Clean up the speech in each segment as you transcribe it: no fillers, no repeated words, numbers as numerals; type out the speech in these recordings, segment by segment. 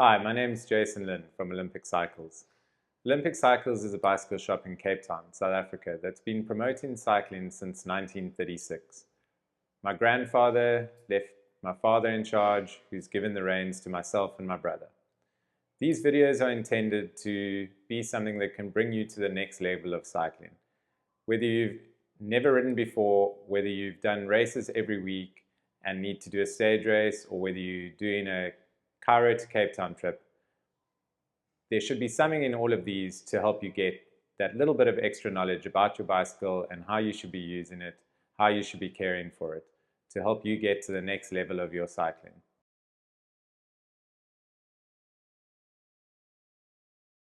Hi, my name is Jason Lynn from Olympic Cycles. Olympic Cycles is a bicycle shop in Cape Town, South Africa that's been promoting cycling since 1936. My grandfather left my father in charge, who's given the reins to myself and my brother. These videos are intended to be something that can bring you to the next level of cycling. Whether you've never ridden before, whether you've done races every week and need to do a stage race, or whether you're doing a curated Cape Town trip, there should be something in all of these to help you get that little bit of extra knowledge about your bicycle and how you should be using it, how you should be caring for it, to help you get to the next level of your cycling.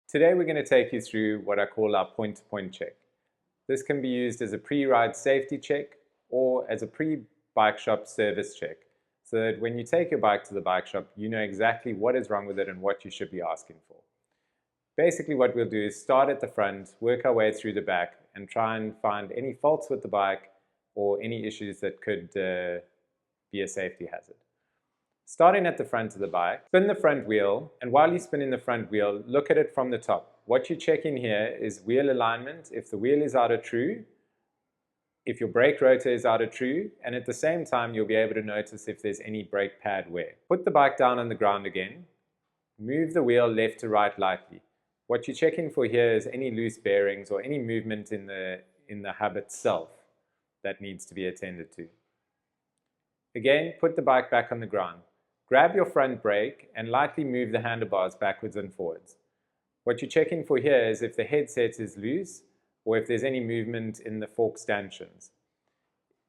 Today we're going to take you through what I call our point-to-point check. This can be used as a pre-ride safety check or as a pre-bike shop service check, so that when you take your bike to the bike shop, you know exactly what is wrong with it and what you should be asking for. Basically what we'll do is start at the front, work our way through the back, and try and find any faults with the bike or any issues that could be a safety hazard. Starting at the front of the bike, spin the front wheel, and while you're spinning the front wheel, look at it from the top. What you're checking here is wheel alignment, if the wheel is out of true, if your brake rotor is out of true, and at the same time you'll be able to notice if there's any brake pad wear. Put the bike down on the ground again, move the wheel left to right lightly. What you're checking for here is any loose bearings or any movement in the hub itself that needs to be attended to. Again, put the bike back on the ground. Grab your front brake and lightly move the handlebars backwards and forwards. What you're checking for here is if the headset is loose or if there's any movement in the fork stanchions.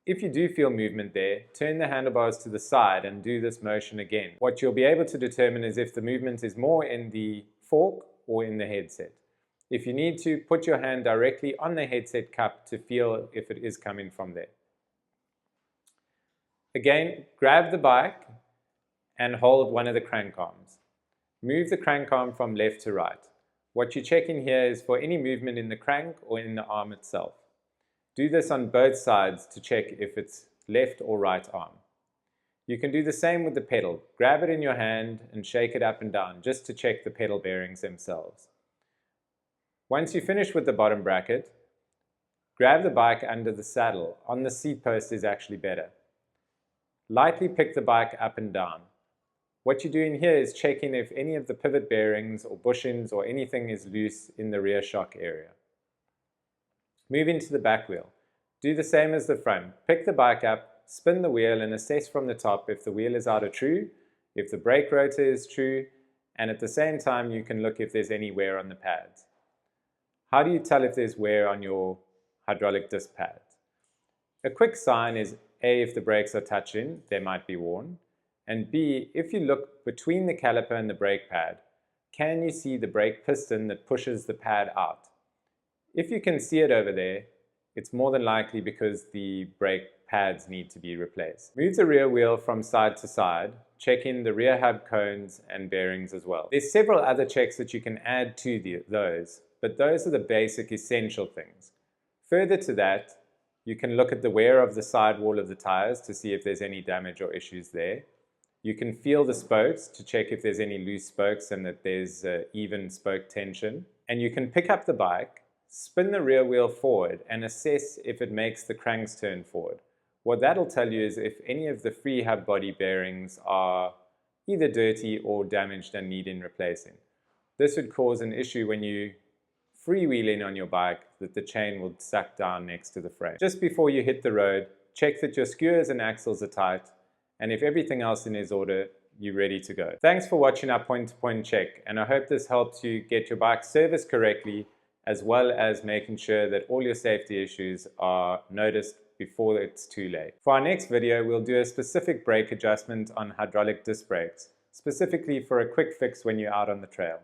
If you do feel movement there, turn the handlebars to the side and do this motion again. What you'll be able to determine is if the movement is more in the fork or in the headset. If you need to, put your hand directly on the headset cup to feel if it is coming from there. Again, grab the bike and hold one of the crank arms. Move the crank arm from left to right. What you're checking here is for any movement in the crank or in the arm itself. Do this on both sides to check if it's left or right arm. You can do the same with the pedal. Grab it in your hand and shake it up and down just to check the pedal bearings themselves. Once you finish with the bottom bracket, grab the bike under the saddle. On the seat post is actually better. Lightly pick the bike up and down. What you're doing here is checking if any of the pivot bearings or bushings or anything is loose in the rear shock area. Move into the back wheel. Do the same as the front. Pick the bike up, spin the wheel and assess from the top if the wheel is out of true, if the brake rotor is true, and at the same time you can look if there's any wear on the pads. How do you tell if there's wear on your hydraulic disc pads? A quick sign is A, if the brakes are touching, they might be worn. And B, if you look between the caliper and the brake pad, can you see the brake piston that pushes the pad out? If you can see it over there, it's more than likely because the brake pads need to be replaced. Move the rear wheel from side to side, checking the rear hub cones and bearings as well. There's several other checks that you can add to those, but those are the basic essential things. Further to that, you can look at the wear of the sidewall of the tires to see if there's any damage or issues there. You can feel the spokes to check if there's any loose spokes and that there's even spoke tension. And you can pick up the bike, spin the rear wheel forward and assess if it makes the cranks turn forward. What that'll tell you is if any of the free hub body bearings are either dirty or damaged and needing replacing. This would cause an issue when you freewheeling on your bike that the chain will suck down next to the frame. Just before you hit the road, check that your skewers and axles are tight, and if everything else is in order, you're ready to go. Thanks for watching our point-to-point check, and I hope this helps you get your bike serviced correctly, as well as making sure that all your safety issues are noticed before it's too late. For our next video, we'll do a specific brake adjustment on hydraulic disc brakes, specifically for a quick fix when you're out on the trail.